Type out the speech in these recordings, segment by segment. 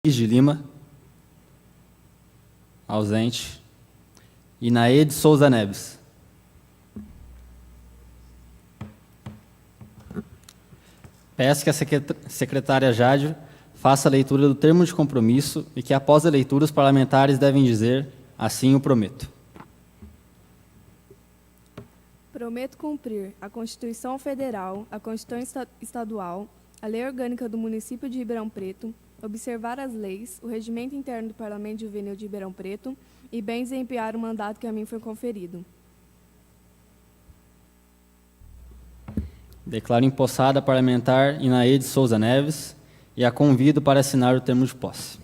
de Lima, ausente. Inaede Souza Neves. Peço que a secretária Jade faça a leitura do termo de compromisso e que, após a leitura, os parlamentares devem dizer: assim o prometo. Prometo cumprir a Constituição Federal, a Constituição Estadual, a Lei Orgânica do Município de Ribeirão Preto, observar as leis, o regimento interno do Parlamento Juvenil de Ribeirão Preto e bem desempenhar o mandato que a mim foi conferido. Declaro empossada a parlamentar Inaede Souza Neves e a convido para assinar o termo de posse.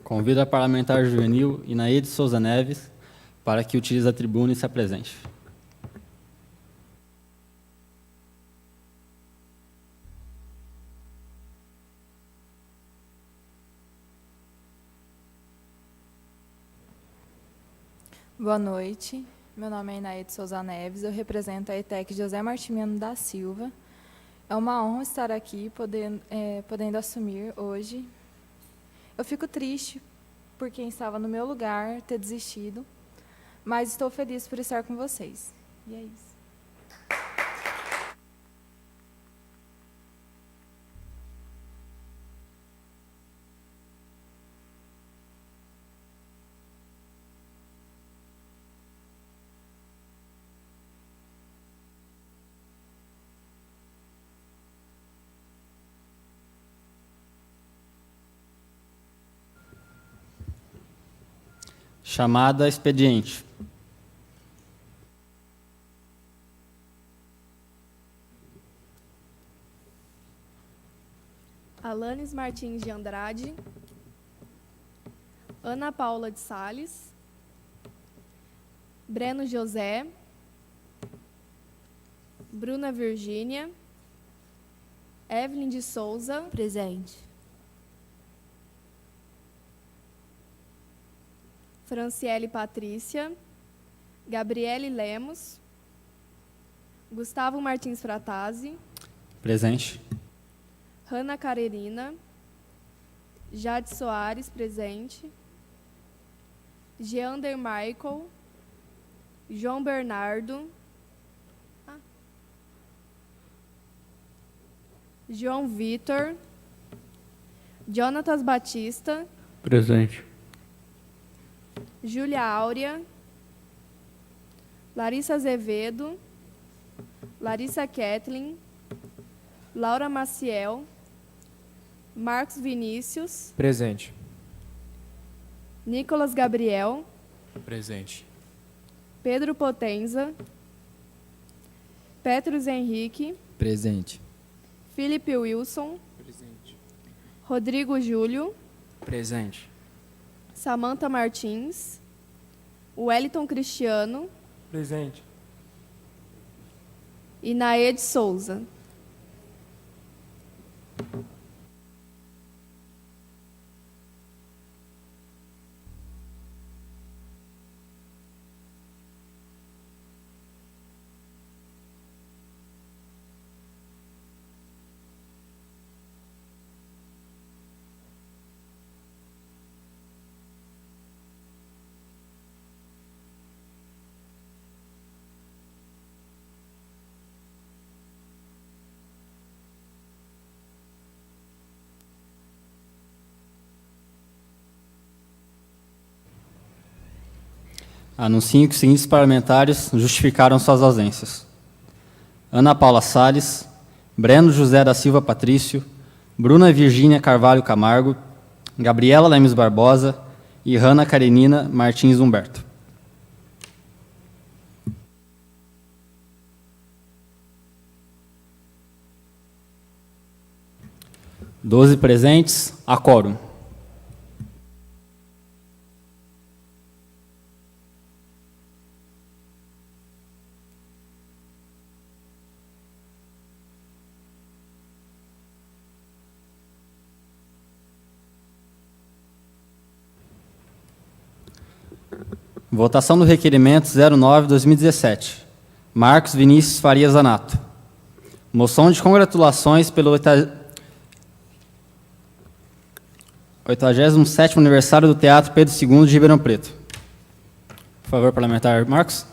Convido a parlamentar juvenil Inaede Souza Neves para que utilize a tribuna e se apresente. Boa noite, meu nome é Inaede Souza Neves, eu represento a ETEC José Martimiano da Silva. É uma honra estar aqui, podendo assumir hoje. Eu fico triste por quem estava no meu lugar ter desistido, mas estou feliz por estar com vocês. E é isso. Chamada expediente. Alanes Martins de Andrade, Ana Paula de Sales, Breno José, Bruna Virgínia, Evelyn de Souza, Presente. Franciele Patrícia, Gabriele Lemos, Gustavo Martins Fratazzi, Presente. Hanna Carerina, Jade Soares, presente, Geander Michael, João Bernardo, João Vitor, Jonatas Batista, Presente. Júlia Áurea, Larissa Azevedo, Larissa Kathleen, Laura Maciel, Marcos Vinícius, Presente. Nicolas Gabriel, Presente. Pedro Potenza, Petrus Henrique, Presente. Felipe Wilson, Presente. Rodrigo Júlio, Presente. Samantha Martins, Wellington Cristiano, Presente. e Naede Souza. Anuncio que os seguintes parlamentares justificaram suas ausências: Ana Paula Sales, Breno José da Silva Patrício, Bruna Virgínia Carvalho Camargo, Gabriela Lemes Barbosa e Hanna Karenina Martins Humberto. Doze presentes, a quórum. Votação do requerimento 09/2017. Marcos Vinícius Faria Zanato. Moção de congratulações pelo 87º aniversário do Teatro Pedro II de Ribeirão Preto. Por favor, parlamentar Marcos.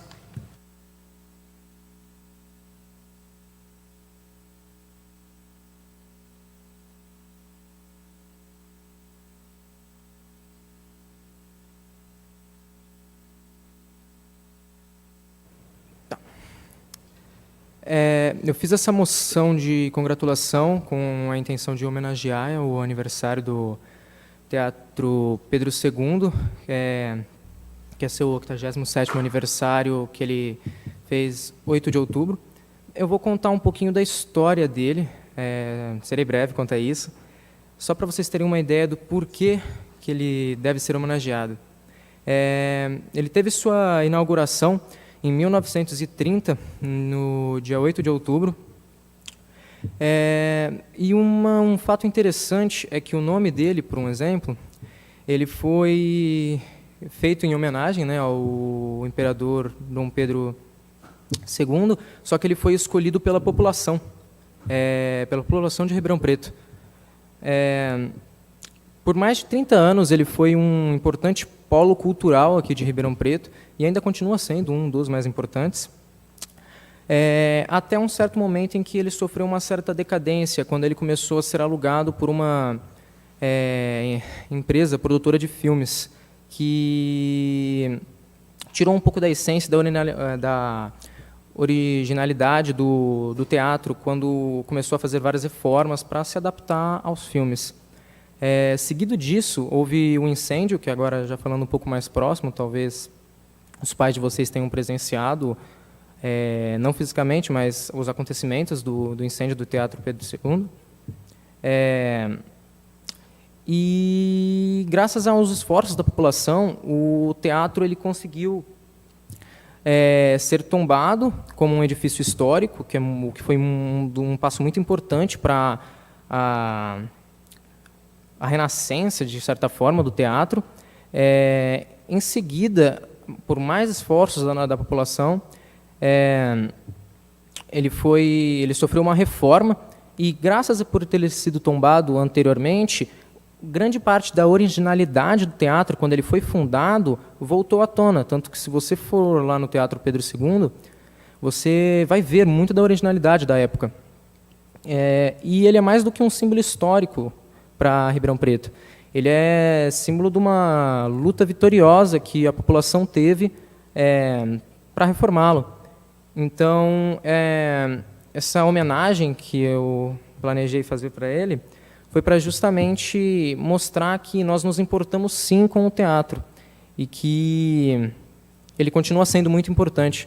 Eu fiz essa moção de congratulação com a intenção de homenagear o aniversário do Teatro Pedro II, que é seu 87º aniversário, que ele fez 8 de outubro. Eu vou contar um pouquinho da história dele, serei breve quanto a isso, só para vocês terem uma ideia do porquê que ele deve ser homenageado. Ele teve sua inauguração em 1930, no dia 8 de outubro. E um fato interessante é que o nome dele, por um exemplo, ele foi feito em homenagem, né, ao imperador Dom Pedro II, só que ele foi escolhido pela população de Ribeirão Preto. Por mais de 30 anos, ele foi um importante polo cultural aqui de Ribeirão Preto e ainda continua sendo um dos mais importantes, até um certo momento em que ele sofreu uma certa decadência, quando ele começou a ser alugado por uma empresa produtora de filmes, que tirou um pouco da essência, da originalidade do teatro, quando começou a fazer várias reformas para se adaptar aos filmes. Seguido disso, houve um incêndio, que agora, já falando um pouco mais próximo, talvez os pais de vocês tenham presenciado, não fisicamente, mas os acontecimentos do incêndio do Teatro Pedro II. E, graças aos esforços da população, o teatro ele conseguiu ser tombado como um edifício histórico, que foi um passo muito importante para a renascença, de certa forma, do teatro. Em seguida, por mais esforços da população, ele sofreu uma reforma e, graças a por ter sido tombado anteriormente, grande parte da originalidade do teatro, quando ele foi fundado, voltou à tona. Tanto que, se você for lá no Teatro Pedro II, você vai ver muito da originalidade da época. E ele é mais do que um símbolo histórico para Ribeirão Preto. Ele é símbolo de uma luta vitoriosa que a população teve para reformá-lo. Então, essa homenagem que eu planejei fazer para ele foi para justamente mostrar que nós nos importamos sim com o teatro e que ele continua sendo muito importante.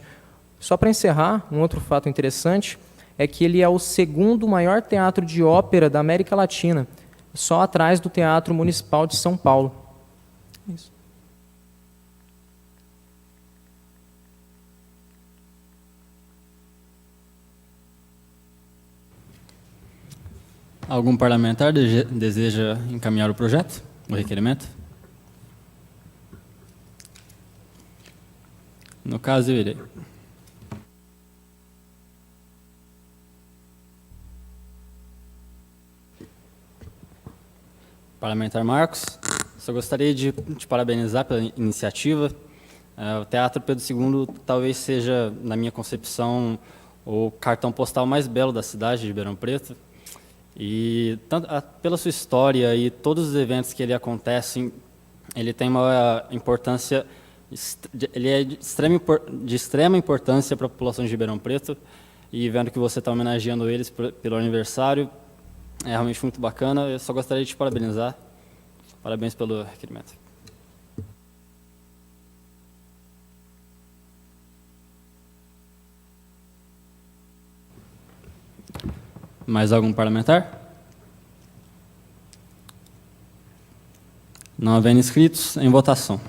Só para encerrar, um outro fato interessante é que ele é o segundo maior teatro de ópera da América Latina, só atrás do Teatro Municipal de São Paulo. Isso. Algum parlamentar deseja encaminhar o projeto, o requerimento? No caso, eu irei. Parlamentar Marcos, só gostaria de te parabenizar pela iniciativa. O Teatro Pedro II talvez seja, na minha concepção, o cartão postal mais belo da cidade de Ribeirão Preto. E pela sua história e todos os eventos que ele acontecem, ele tem uma importância, ele é de extrema importância para a população de Ribeirão Preto. E vendo que você está homenageando eles pelo aniversário, é realmente muito bacana. Eu só gostaria de te parabenizar. Parabéns pelo requerimento. Mais algum parlamentar? Não havendo inscritos, em votação.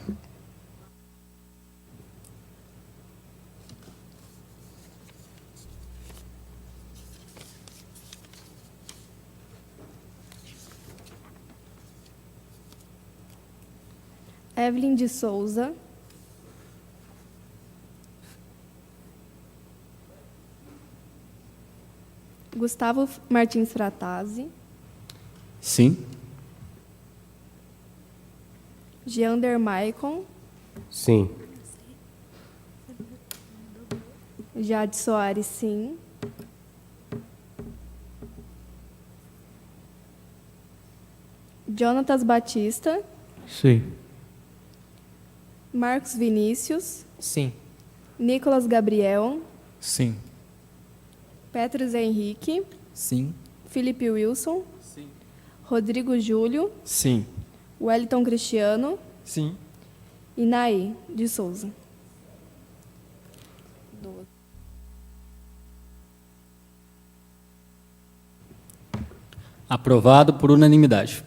Evelyn de Souza. Gustavo Martins Fratazzi. Sim. Geander Maicon. Sim. Jade Soares, sim. Jonatas Batista. Sim. Marcos Vinícius. Sim. Nicolas Gabriel. Sim. Petros Henrique. Sim. Felipe Wilson. Rodrigo Júlio. Sim. Wellington Cristiano. Sim. E Naí de Souza. Aprovado por unanimidade.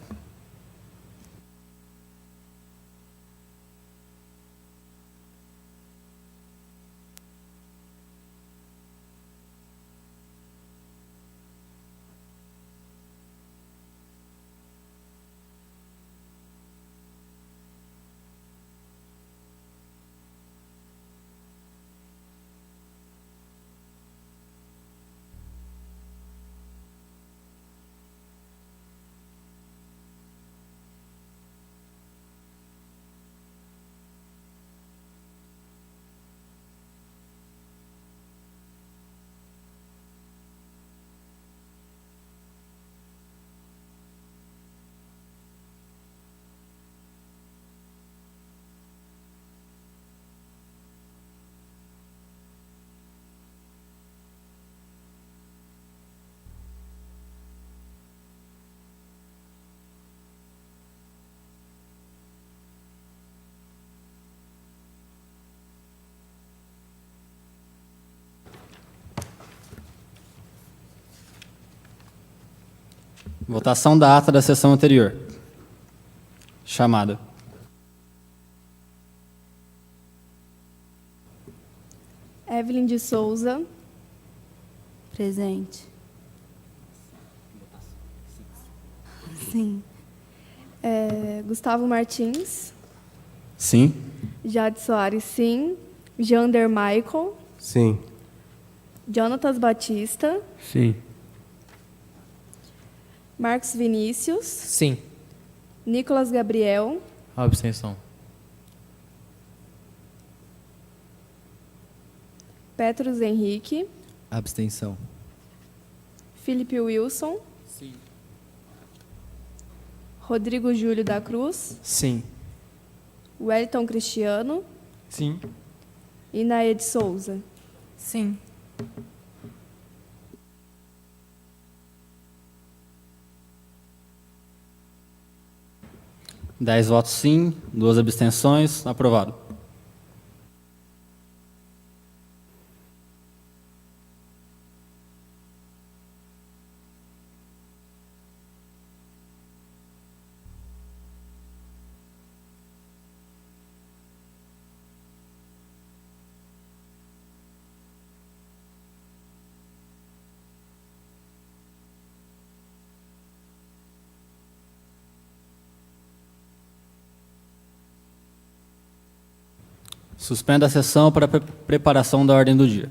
Votação da ata da sessão anterior. Chamada. Evelyn de Souza. Presente. Sim. Gustavo Martins. Sim. Jade Soares, sim. Jander Michael. Sim. Jonatas Batista. Sim. Marcos Vinícius. Sim. Nicolas Gabriel. Abstenção. Petros Henrique. Abstenção. Felipe Wilson. Sim. Rodrigo Júlio da Cruz. Sim. Wellington Cristiano. Sim. E Naê de Souza. Sim. Dez votos sim, 2 abstenções. Aprovado. Suspenda a sessão para preparação da ordem do dia.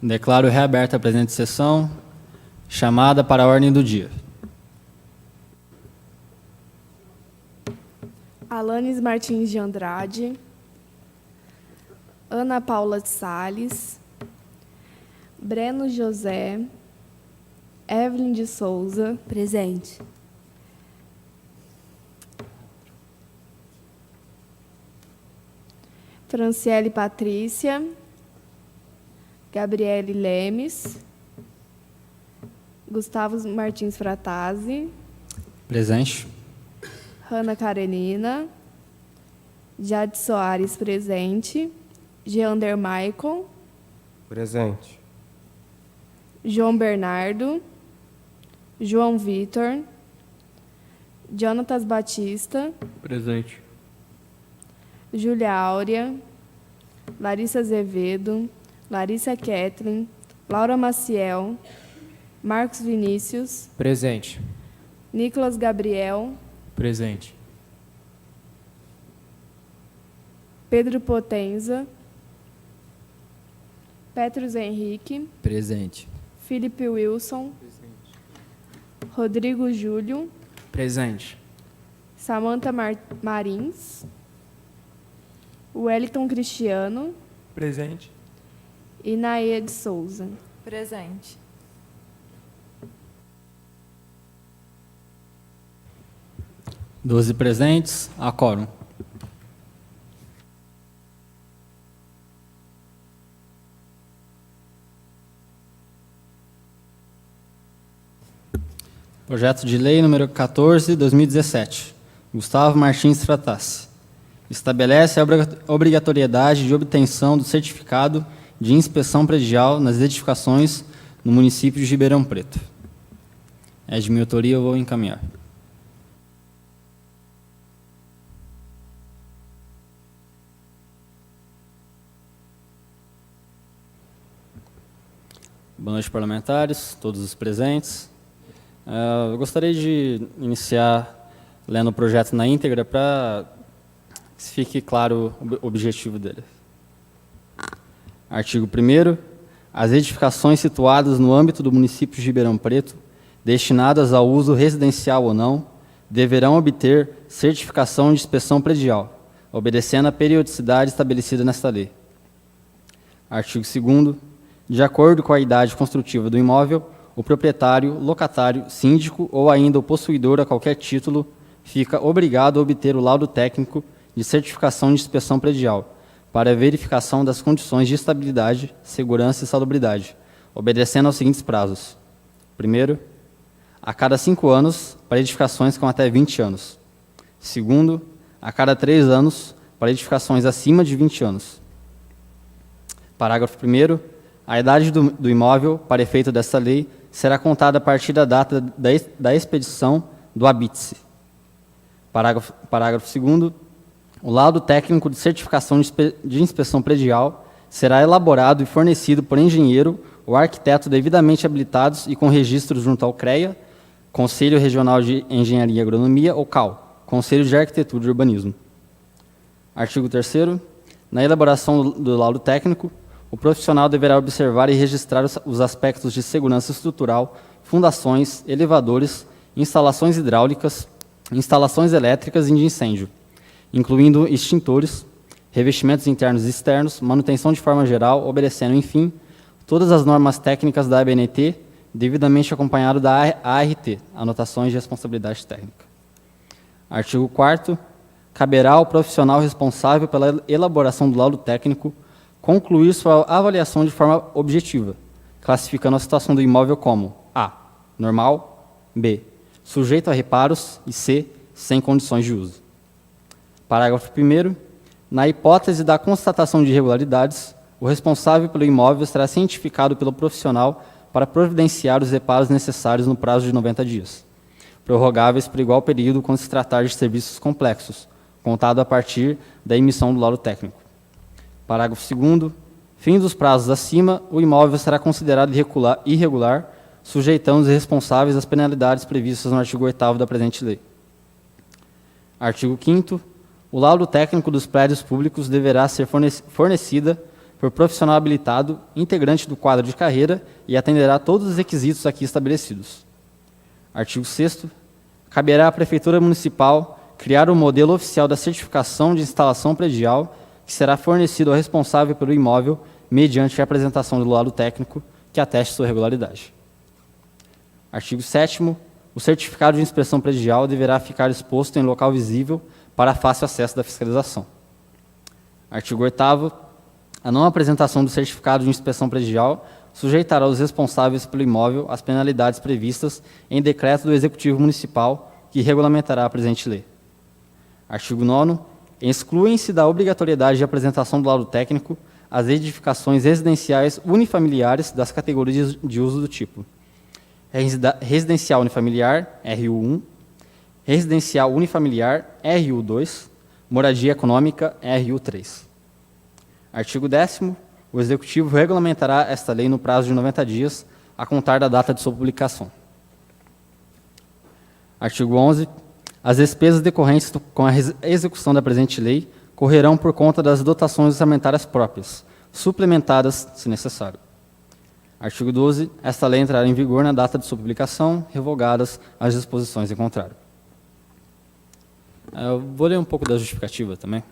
Declaro reaberta a presente sessão. Chamada para a ordem do dia. Alanes Martins de Andrade, Ana Paula de Sales, Breno José, Evelyn de Souza, Presente. Franciele Patrícia, Gabriele Lemes, Gustavo Martins Fratazzi, Presente. Hanna Karenina, Jade Soares, presente, Geander Maicon, Presente. João Bernardo, João Vitor, Jonatas Batista, Presente. Júlia Áurea, Larissa Azevedo, Larissa Kathleen, Laura Maciel, Marcos Vinícius, Presente. Nicolas Gabriel, Presente. Pedro Potenza, Petrus Henrique, Presente. Felipe Wilson, Rodrigo Júlio, Presente. Samantha Marins, Wellington Cristiano Presente. e Naê de Souza. Presente. Doze presentes. A quórum. Projeto de lei número 14, 2017. Gustavo Martins Fratazzi. Estabelece a obrigatoriedade de obtenção do certificado de inspeção predial nas edificações no município de Ribeirão Preto. É de minha autoria, eu vou encaminhar. Boa noite, parlamentares, todos os presentes. Eu gostaria de iniciar lendo o projeto na íntegra para que fique claro o objetivo dele. Artigo 1º. As edificações situadas no âmbito do município de Ribeirão Preto, destinadas ao uso residencial ou não, deverão obter certificação de inspeção predial, obedecendo à periodicidade estabelecida nesta lei. Artigo 2º. De acordo com a idade construtiva do imóvel, o proprietário, locatário, síndico ou ainda o possuidor a qualquer título fica obrigado a obter o laudo técnico de certificação de inspeção predial para a verificação das condições de estabilidade, segurança e salubridade, obedecendo aos seguintes prazos. Primeiro, a cada 5 anos para edificações com até 20 anos. Segundo, a cada 3 anos para edificações acima de 20 anos. Parágrafo 1º. A idade do imóvel, para efeito desta lei, será contada a partir da data da expedição do habite-se. Parágrafo 2º. O laudo técnico de certificação de inspeção predial será elaborado e fornecido por engenheiro ou arquiteto devidamente habilitados e com registro junto ao CREA, Conselho Regional de Engenharia e Agronomia, ou CAL, Conselho de Arquitetura e Urbanismo. Artigo 3º. Na elaboração do laudo técnico, o profissional deverá observar e registrar os aspectos de segurança estrutural, fundações, elevadores, instalações hidráulicas, instalações elétricas e de incêndio, incluindo extintores, revestimentos internos e externos, manutenção de forma geral, obedecendo, enfim, todas as normas técnicas da ABNT, devidamente acompanhado da ART, Anotações de Responsabilidade Técnica. Artigo 4º. Caberá ao profissional responsável pela elaboração do laudo técnico concluir sua avaliação de forma objetiva, classificando a situação do imóvel como A. Normal, B. Sujeito a reparos e C. Sem condições de uso. Parágrafo 1º. Na hipótese da constatação de irregularidades, o responsável pelo imóvel será cientificado pelo profissional para providenciar os reparos necessários no prazo de 90 dias, prorrogáveis por igual período quando se tratar de serviços complexos, contado a partir da emissão do laudo técnico. Parágrafo 2º. Fim dos prazos acima, o imóvel será considerado irregular, sujeitando os responsáveis às penalidades previstas no artigo 8º da presente lei. Artigo 5º. O laudo técnico dos prédios públicos deverá ser fornecida for profissional habilitado, integrante do quadro de carreira e atenderá a todos os requisitos aqui estabelecidos. Artigo 6º. Caberá à Prefeitura Municipal criar o modelo oficial da certificação de instalação predial, que será fornecido ao responsável pelo imóvel mediante a apresentação do laudo técnico que ateste sua regularidade. Artigo 7º. O certificado de inspeção predial deverá ficar exposto em local visível para fácil acesso da fiscalização. Artigo 8º. A não apresentação do certificado de inspeção predial sujeitará os responsáveis pelo imóvel às penalidades previstas em decreto do Executivo Municipal que regulamentará a presente lei. Artigo 9º. Excluem-se da obrigatoriedade de apresentação do laudo técnico as edificações residenciais unifamiliares das categorias de uso do tipo residencial unifamiliar, RU1, residencial unifamiliar, RU2, moradia econômica, RU3. Artigo 10º. O Executivo regulamentará esta lei no prazo de 90 dias, a contar da data de sua publicação. Artigo 11º. As despesas decorrentes com a execução da presente lei correrão por conta das dotações orçamentárias próprias, suplementadas, se necessário. Artigo 12º. Esta lei entrará em vigor na data de sua publicação, revogadas as disposições em contrário. Eu vou ler um pouco da justificativa também.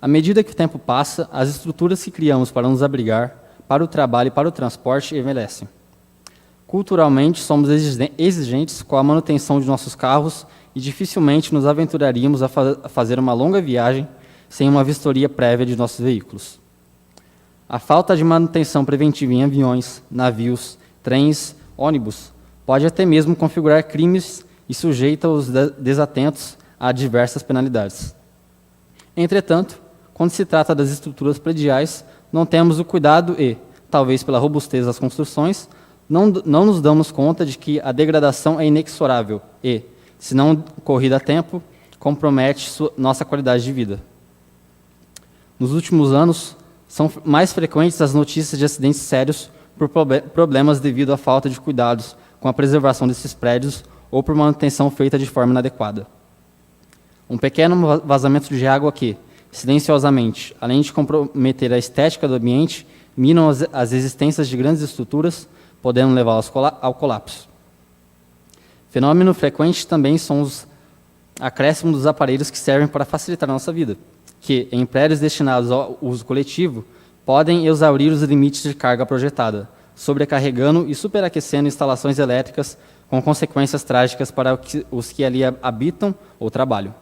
À medida que o tempo passa, as estruturas que criamos para nos abrigar, para o trabalho e para o transporte envelhecem. Culturalmente, somos exigentes com a manutenção de nossos carros e dificilmente nos aventuraríamos a fazer uma longa viagem sem uma vistoria prévia de nossos veículos. A falta de manutenção preventiva em aviões, navios, trens, ônibus, pode até mesmo configurar crimes e sujeita os desatentos a diversas penalidades. Entretanto, quando se trata das estruturas prediais, não temos o cuidado e, talvez pela robustez das construções, não nos damos conta de que a degradação é inexorável e, se não corrida a tempo, compromete nossa qualidade de vida. Nos últimos anos, são mais frequentes as notícias de acidentes sérios por problemas devido à falta de cuidados com a preservação desses prédios ou por manutenção feita de forma inadequada. Um pequeno vazamento de água que, silenciosamente, além de comprometer a estética do ambiente, minam as existências de grandes estruturas, podendo levá-las ao colapso. Fenômeno frequente também são os acréscimos dos aparelhos que servem para facilitar a nossa vida, que, em prédios destinados ao uso coletivo, podem exaurir os limites de carga projetada, sobrecarregando e superaquecendo instalações elétricas com consequências trágicas para os que ali habitam ou trabalham.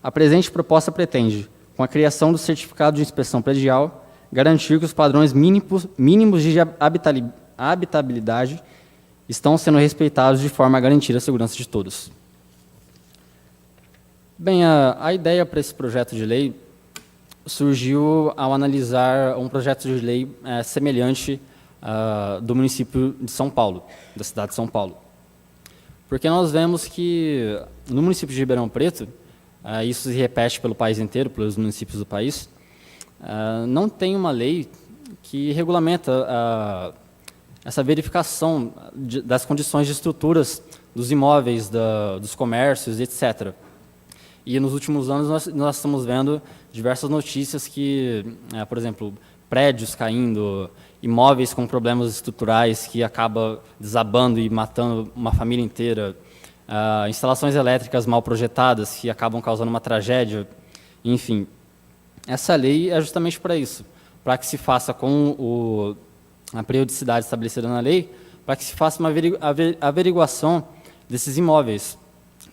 A presente proposta pretende, com a criação do certificado de inspeção predial, garantir que os padrões mínimos de habitabilidade estão sendo respeitados de forma a garantir a segurança de todos. Bem, a ideia para esse projeto de lei surgiu ao analisar um projeto de lei semelhante do município de São Paulo, da cidade de São Paulo. Porque nós vemos que no município de Ribeirão Preto, isso se repete pelo país inteiro, pelos municípios do país, não tem uma lei que regulamenta essa verificação das condições de estruturas dos imóveis, dos comércios, etc. E nos últimos anos nós estamos vendo diversas notícias que, por exemplo, prédios caindo, imóveis com problemas estruturais que acabam desabando e matando uma família inteira, instalações elétricas mal projetadas que acabam causando uma tragédia, enfim. Essa lei é justamente para isso, para que se faça com a periodicidade estabelecida na lei, para que se faça uma averiguação desses imóveis,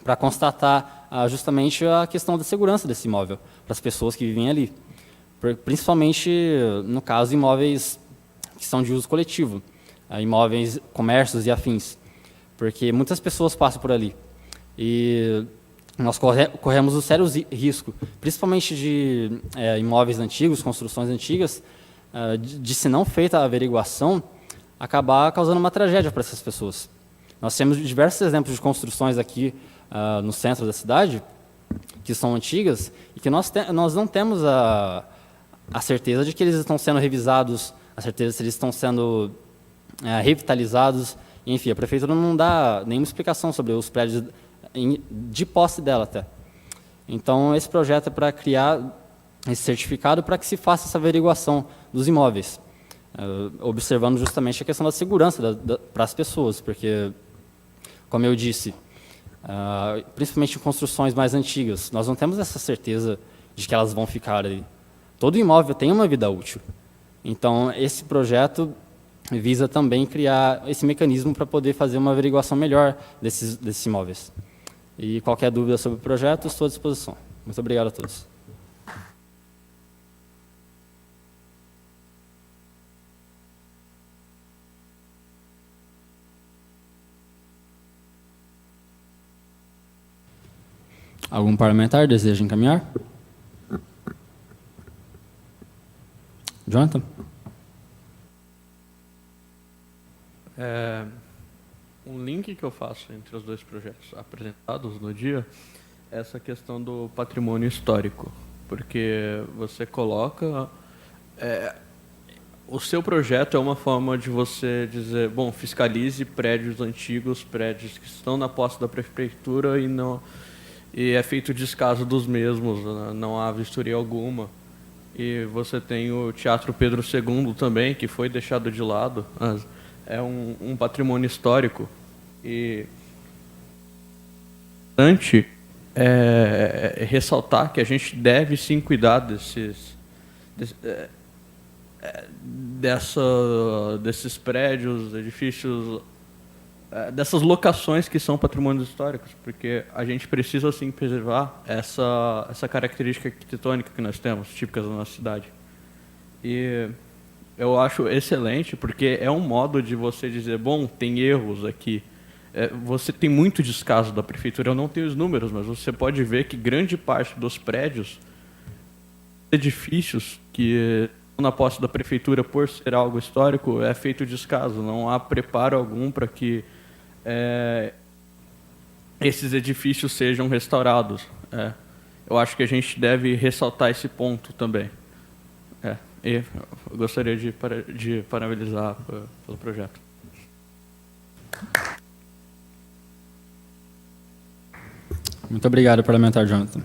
para constatar justamente a questão da segurança desse imóvel, para as pessoas que vivem ali. Principalmente, no caso, imóveis que são de uso coletivo, imóveis, comércios e afins, porque muitas pessoas passam por ali. E nós corremos um sério risco, principalmente de imóveis antigos, construções antigas, de se não feita a averiguação, acabar causando uma tragédia para essas pessoas. Nós temos diversos exemplos de construções aqui no centro da cidade, que são antigas, e que nós não temos a certeza de que eles estão sendo revisados, a certeza se eles estão sendo revitalizados. Enfim, a prefeitura não dá nenhuma explicação sobre os prédios de posse dela até. Então, esse projeto é para criar esse certificado para que se faça essa averiguação dos imóveis, observando justamente a questão da segurança para as pessoas, porque, como eu disse, principalmente em construções mais antigas, nós não temos essa certeza de que elas vão ficar ali. Todo imóvel tem uma vida útil. Então, esse projeto visa também criar esse mecanismo para poder fazer uma averiguação melhor desses imóveis. E qualquer dúvida sobre o projeto, estou à disposição. Muito obrigado a todos. Algum parlamentar deseja encaminhar? Jonathan? Um link que eu faço entre os dois projetos apresentados no dia é essa questão do patrimônio histórico, porque você coloca... o seu projeto é uma forma de você dizer, bom, fiscalize prédios antigos, prédios que estão na posse da prefeitura e é feito descaso dos mesmos, não há vistoria alguma. E você tem o Teatro Pedro II também, que foi deixado de lado. É um patrimônio histórico. E importante ressaltar que a gente deve sim cuidar desses prédios, edifícios, dessas locações que são patrimônios históricos, porque a gente precisa sim preservar essa característica arquitetônica que nós temos, típicas da nossa cidade. E eu acho excelente, porque é um modo de você dizer, bom, tem erros aqui. Você tem muito descaso da prefeitura, eu não tenho os números, mas você pode ver que grande parte dos prédios, edifícios que estão na posse da prefeitura por ser algo histórico, é feito descaso, não há preparo algum para que esses edifícios sejam restaurados. Eu acho que a gente deve ressaltar esse ponto também. E eu gostaria de parabenizar pelo projeto. Muito obrigado, parlamentar Jonathan.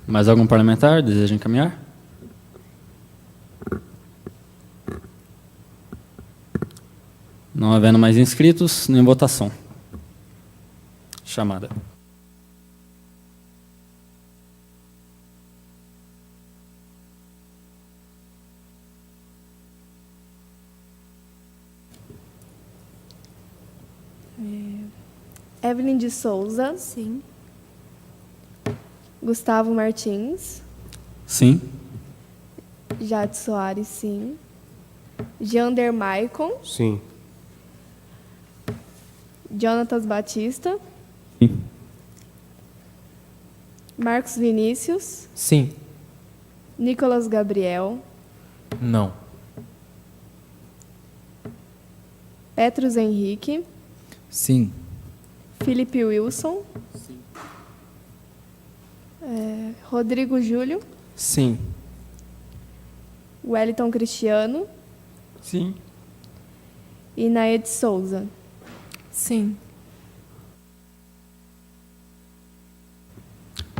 Mais algum parlamentar deseja encaminhar? Não havendo mais inscritos, nem votação. Chamada. Evelyn de Souza. Sim. Gustavo Martins. Sim. Jade Soares, sim. Jander Maicon. Sim. Jonatas Batista. Sim. Marcos Vinícius. Sim. Nicolas Gabriel. Não. Petrus Henrique. Sim. Felipe Wilson. Sim. Rodrigo Júlio. Sim. Wellington Cristiano. Sim. E Naed Souza. Sim.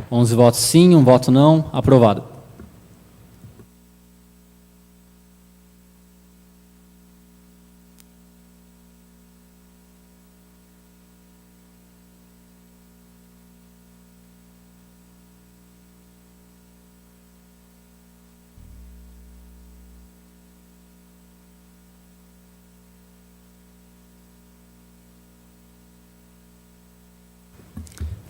11 votos sim, 1 voto não. Aprovado.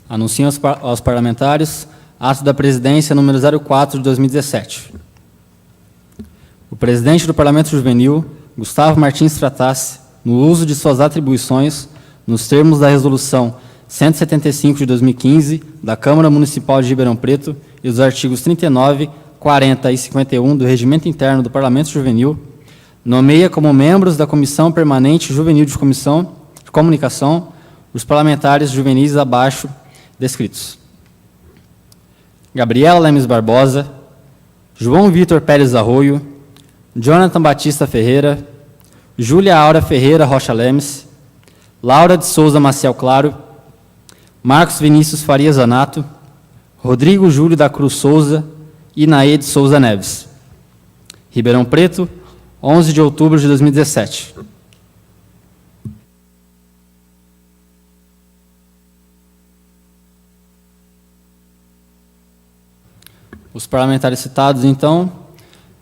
Anuncio aos parlamentares ato da presidência número 04 de 2017. O presidente do Parlamento Juvenil, Gustavo Martins Tratassi, no uso de suas atribuições, nos termos da Resolução 175 de 2015 da Câmara Municipal de Ribeirão Preto e dos artigos 39, 40 e 51 do Regimento Interno do Parlamento Juvenil, nomeia como membros da Comissão Permanente Juvenil de Comunicação os parlamentares juvenis abaixo descritos: Gabriela Lemes Barbosa, João Vitor Pérez Arroio, Jonathan Batista Ferreira, Júlia Aura Ferreira Rocha Lemes, Laura de Souza Maciel Claro, Marcos Vinícius Faria Zanato, Rodrigo Júlio da Cruz Souza, Inaê de Souza Neves. Ribeirão Preto, 11 de outubro de 2017. Os parlamentares citados, então,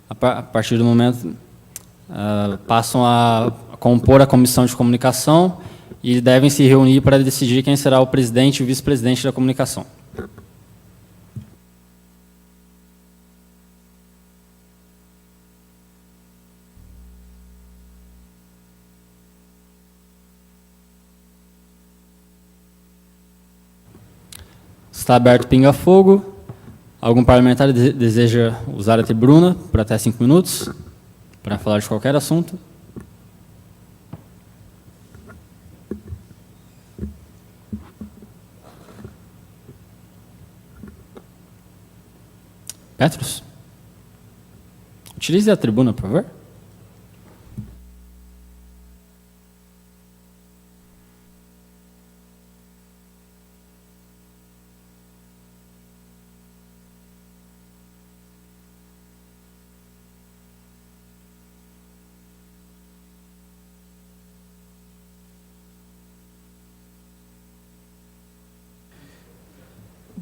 a partir do momento, passam a compor a comissão de comunicação e devem se reunir para decidir quem será o presidente e o vice-presidente da comunicação. Está aberto o pinga-fogo. Algum parlamentar deseja usar a tribuna por até 5 minutos para falar de qualquer assunto? Petros? Utilize a tribuna, por favor.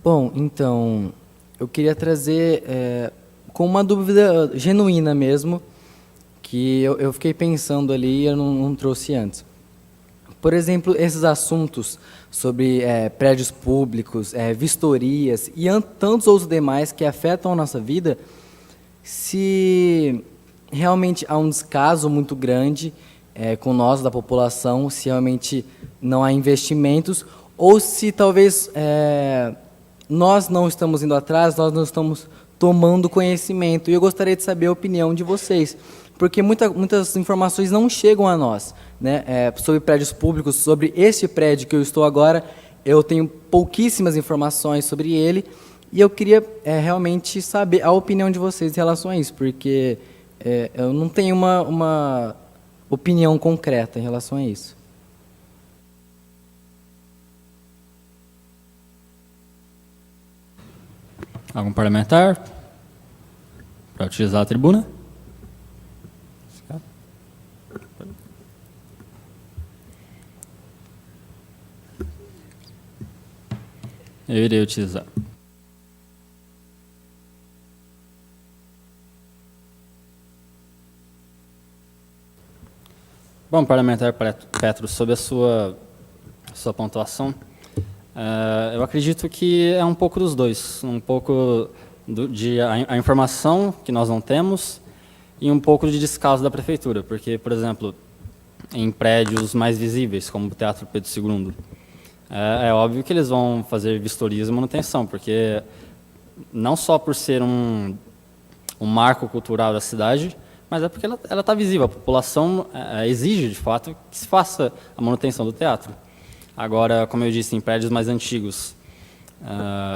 Bom, então, eu queria trazer com uma dúvida genuína mesmo, que eu fiquei pensando ali e eu não trouxe antes. Por exemplo, esses assuntos sobre prédios públicos, vistorias e tantos outros demais que afetam a nossa vida, se realmente há um descaso muito grande com nós, da população, se realmente não há investimentos, ou se talvez nós não estamos indo atrás, nós não estamos tomando conhecimento. E eu gostaria de saber a opinião de vocês, porque muitas informações não chegam a nós, né? Sobre prédios públicos, sobre este prédio que eu estou agora, eu tenho pouquíssimas informações sobre ele, e eu queria realmente saber a opinião de vocês em relação a isso, porque eu não tenho uma opinião concreta em relação a isso. Algum parlamentar para utilizar a tribuna? Eu irei utilizar. Bom, parlamentar Petros, sobre a sua pontuação, eu acredito que é um pouco dos dois, um pouco a informação que nós não temos e um pouco de descaso da prefeitura, porque, por exemplo, em prédios mais visíveis, como o Teatro Pedro II, é óbvio que eles vão fazer vistorias e manutenção, porque não só por ser um marco cultural da cidade, mas é porque ela está visível, a população exige, de fato, que se faça a manutenção do teatro. Agora, como eu disse, em prédios mais antigos,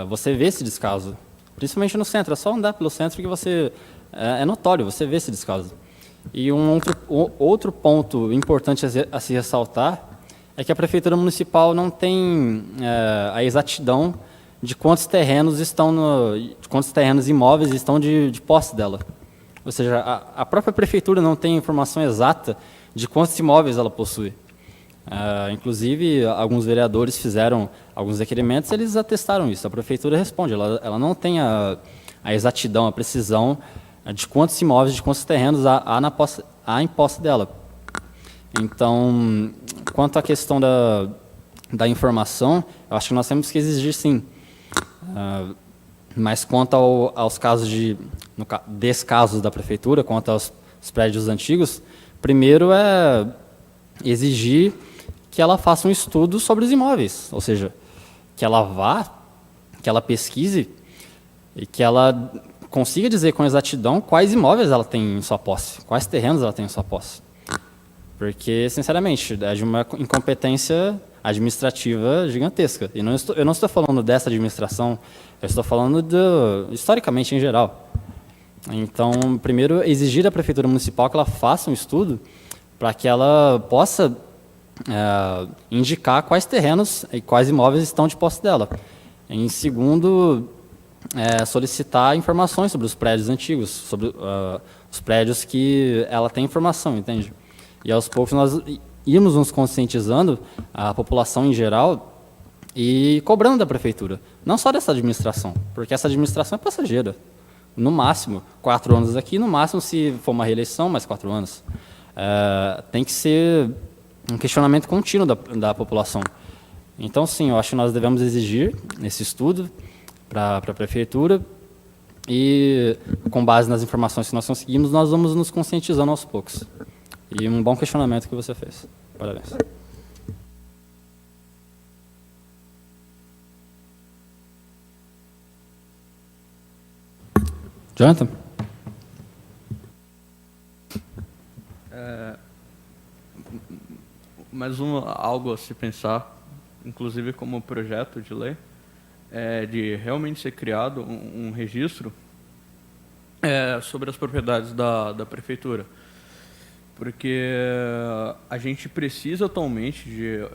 você vê esse descaso, principalmente no centro. É só andar pelo centro que é notório, você vê esse descaso. E outro ponto importante a se ressaltar é que a Prefeitura Municipal não tem a exatidão de quantos terrenos imóveis estão de posse dela. Ou seja, a própria Prefeitura não tem informação exata de quantos imóveis ela possui. Inclusive, alguns vereadores fizeram alguns requerimentos, eles atestaram isso. A prefeitura responde, ela não tem a exatidão, a precisão de quantos imóveis, de quantos terrenos há em posse dela. Então, quanto à questão da informação, eu acho que nós temos que exigir, sim. Mas quanto aos casos descasos da prefeitura, quanto aos prédios antigos, primeiro é exigir que ela faça um estudo sobre os imóveis, ou seja, que ela vá, que ela pesquise e que ela consiga dizer com exatidão quais imóveis ela tem em sua posse, quais terrenos ela tem em sua posse. Porque, sinceramente, é de uma incompetência administrativa gigantesca. E eu não estou falando dessa administração, eu estou falando historicamente em geral. Então, primeiro, exigir da Prefeitura Municipal que ela faça um estudo para que ela possa indicar quais terrenos e quais imóveis estão de posse dela. Em segundo, solicitar informações sobre os prédios antigos, sobre os prédios que ela tem informação, entende? E aos poucos nós íamos nos conscientizando, a população em geral, e cobrando da prefeitura, não só dessa administração, porque essa administração é passageira. No máximo, 4 anos aqui, no máximo, se for uma reeleição, mais 4 anos. Tem que ser um questionamento contínuo da população. Então, sim, eu acho que nós devemos exigir esse estudo para a prefeitura e, com base nas informações que nós conseguimos, nós vamos nos conscientizando aos poucos. E um bom questionamento que você fez. Parabéns. Jonathan? Mais algo a se pensar, inclusive como projeto de lei, de realmente ser criado um registro sobre as propriedades da prefeitura. Porque a gente precisa atualmente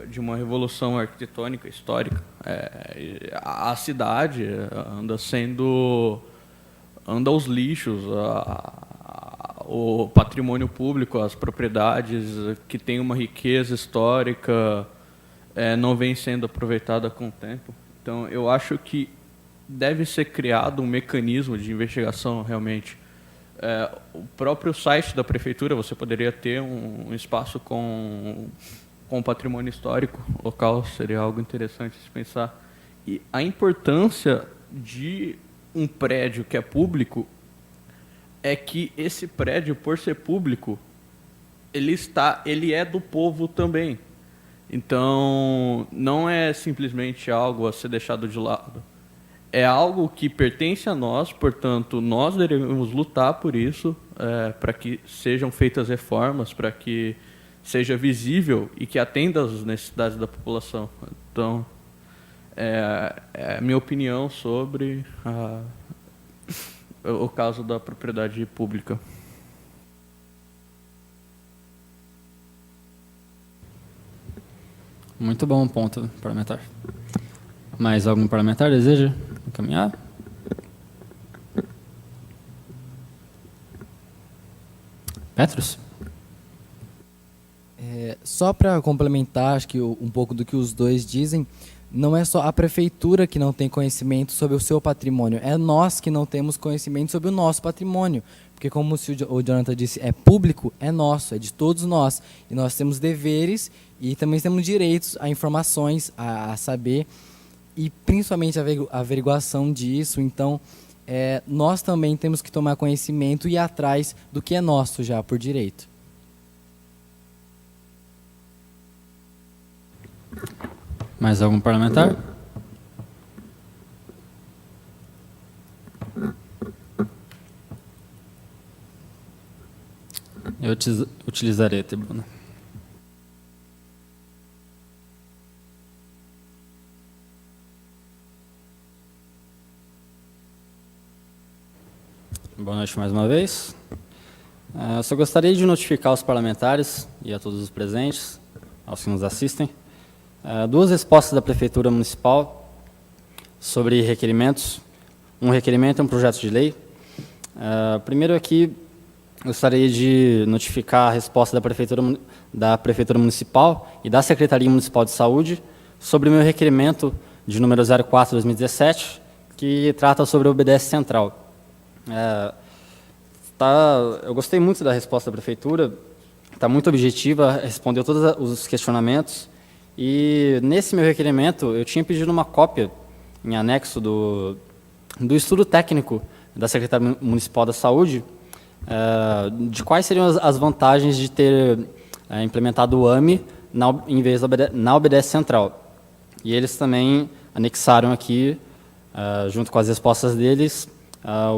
de uma revolução arquitetônica histórica. A cidade anda aos lixos, o patrimônio público, as propriedades que têm uma riqueza histórica não vem sendo aproveitada com o tempo. Então, eu acho que deve ser criado um mecanismo de investigação realmente. O próprio site da prefeitura, você poderia ter um espaço com patrimônio histórico local, seria algo interessante de se pensar. E a importância de um prédio que é público é que esse prédio, por ser público, ele é do povo também. Então, não é simplesmente algo a ser deixado de lado. É algo que pertence a nós, portanto, nós devemos lutar por isso, para que sejam feitas reformas, para que seja visível e que atenda às necessidades da população. Então, é a minha opinião sobre o caso da propriedade pública. Muito bom ponto parlamentar. Mais algum parlamentar deseja encaminhar? Petros? Só para complementar, acho que um pouco do que os dois dizem, não é só a prefeitura que não tem conhecimento sobre o seu patrimônio, é nós que não temos conhecimento sobre o nosso patrimônio. Porque, como o Jonathan disse, é público, é nosso, é de todos nós. E nós temos deveres e também temos direitos a informações, a saber, e principalmente a averiguação disso. Então, nós também temos que tomar conhecimento e ir atrás do que é nosso já, por direito. Mais algum parlamentar? Eu utilizarei a tribuna. Boa noite mais uma vez. Eu só gostaria de notificar os parlamentares e a todos os presentes, aos que nos assistem, 2 respostas da Prefeitura Municipal sobre requerimentos. Um requerimento e um projeto de lei. Primeiro aqui, gostaria de notificar a resposta da Prefeitura Municipal e da Secretaria Municipal de Saúde sobre o meu requerimento de número 04/2017, que trata sobre o BDS Central. Eu gostei muito da resposta da Prefeitura, está muito objetiva, respondeu todos os questionamentos, e nesse meu requerimento eu tinha pedido uma cópia em anexo do estudo técnico da Secretaria Municipal da Saúde, de quais seriam as vantagens de ter implementado o AME em vez na OBDS Central. E eles também anexaram aqui, junto com as respostas deles,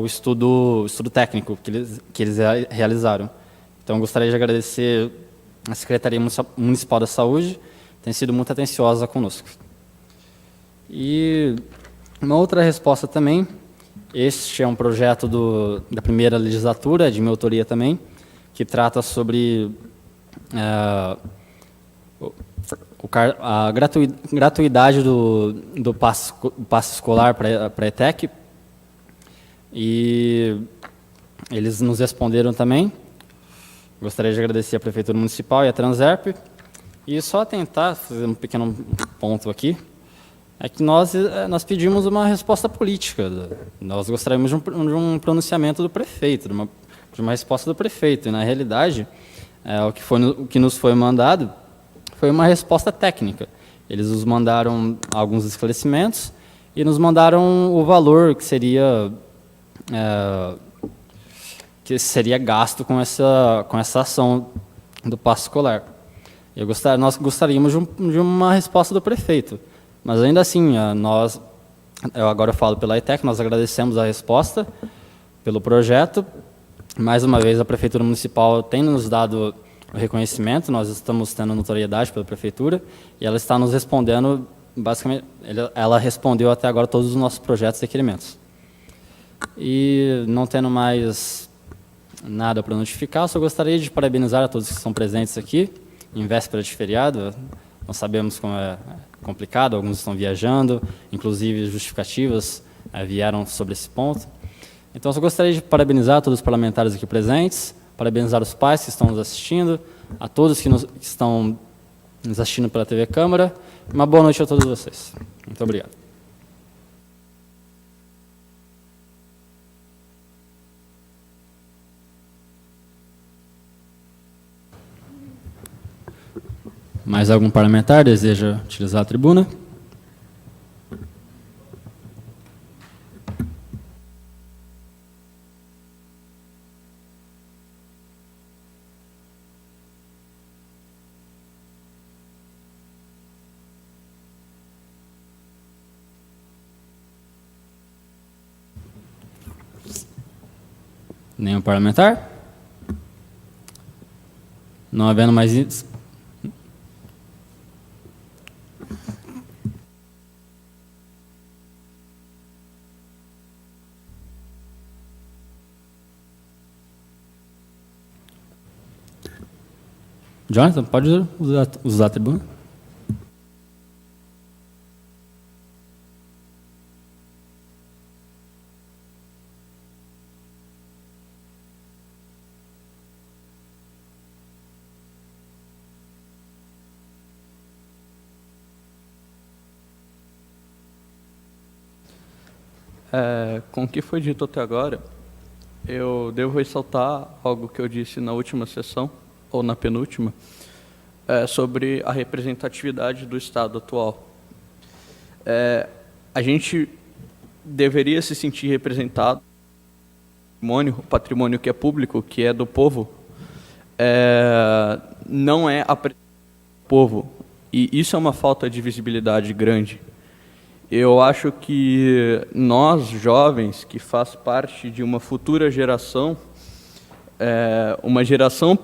o estudo técnico que eles realizaram. Então, eu gostaria de agradecer a Secretaria Municipal da Saúde, tem sido muito atenciosa conosco. E uma outra resposta também, este é um projeto da primeira legislatura, de minha autoria também, que trata sobre a gratuidade do passe escolar para a ETEC. e eles nos responderam também. Gostaria de agradecer à Prefeitura Municipal e à Transerp. E só tentar fazer um pequeno ponto aqui, é que nós pedimos uma resposta política. Nós gostaríamos de um pronunciamento do prefeito, de uma resposta do prefeito. E, na realidade, o que nos foi mandado foi uma resposta técnica. Eles nos mandaram alguns esclarecimentos e nos mandaram o valor que seria gasto com essa ação do passe escolar. Nós gostaríamos de uma resposta do prefeito, mas ainda assim, eu agora falo pela ETEC, nós agradecemos a resposta pelo projeto. Mais uma vez, a Prefeitura Municipal tem nos dado o reconhecimento, nós estamos tendo notoriedade pela Prefeitura, e ela está nos respondendo, basicamente, ela respondeu até agora todos os nossos projetos e requerimentos. E não tendo mais nada para notificar, eu só gostaria de parabenizar a todos que estão presentes aqui, em véspera de feriado. Nós sabemos como é complicado, alguns estão viajando, inclusive justificativas vieram sobre esse ponto. Então, eu só gostaria de parabenizar todos os parlamentares aqui presentes, parabenizar os pais que estão nos assistindo, a todos que estão nos assistindo pela TV Câmara. Uma boa noite a todos vocês. Muito obrigado. Mais algum parlamentar deseja utilizar a tribuna? Nenhum parlamentar? Não havendo mais... Jonathan, pode usar a tribuna? Com o que foi dito até agora, eu devo ressaltar algo que eu disse na última sessão, ou na penúltima, sobre a representatividade do Estado atual. A gente deveria se sentir representado, o patrimônio que é público, que é do povo, não é apresentado do povo, e isso é uma falta de visibilidade grande. Eu acho que nós, jovens, que faz parte de uma futura geração, uma geração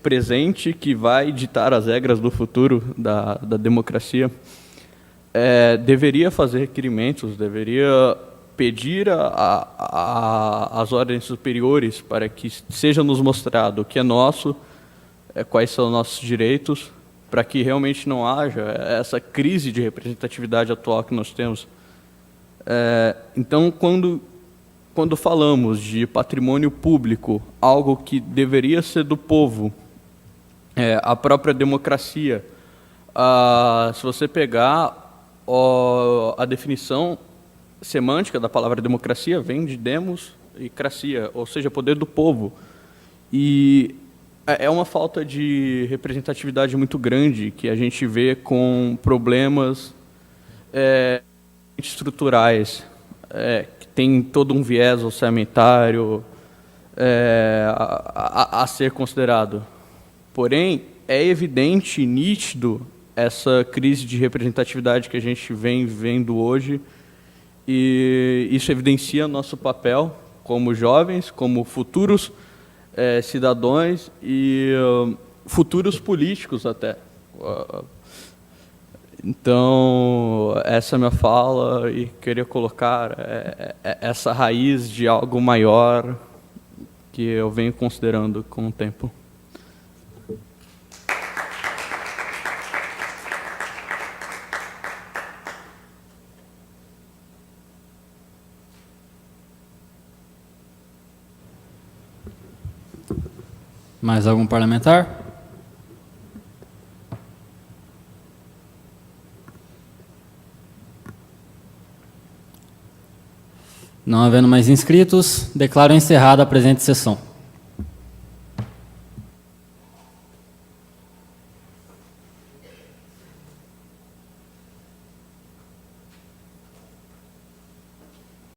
presente que vai ditar as regras do futuro da democracia, deveria fazer requerimentos, deveria pedir às ordens superiores para que seja nos mostrado o que é nosso, quais são nossos direitos, para que realmente não haja essa crise de representatividade atual que nós temos. Então, quando falamos de patrimônio público, algo que deveria ser do povo, a própria democracia, se você pegar a definição semântica da palavra democracia, vem de demos e cracia, ou seja, poder do povo. E é uma falta de representatividade muito grande que a gente vê com problemas estruturais, que tem todo um viés orçamentário a ser considerado. Porém, é evidente e nítido essa crise de representatividade que a gente vem vivendo hoje, e isso evidencia nosso papel como jovens, como futuros cidadãos e futuros políticos até. Então, essa é a minha fala, e queria colocar essa raiz de algo maior que eu venho considerando com o tempo. Mais algum parlamentar? Não havendo mais inscritos, declaro encerrada a presente sessão.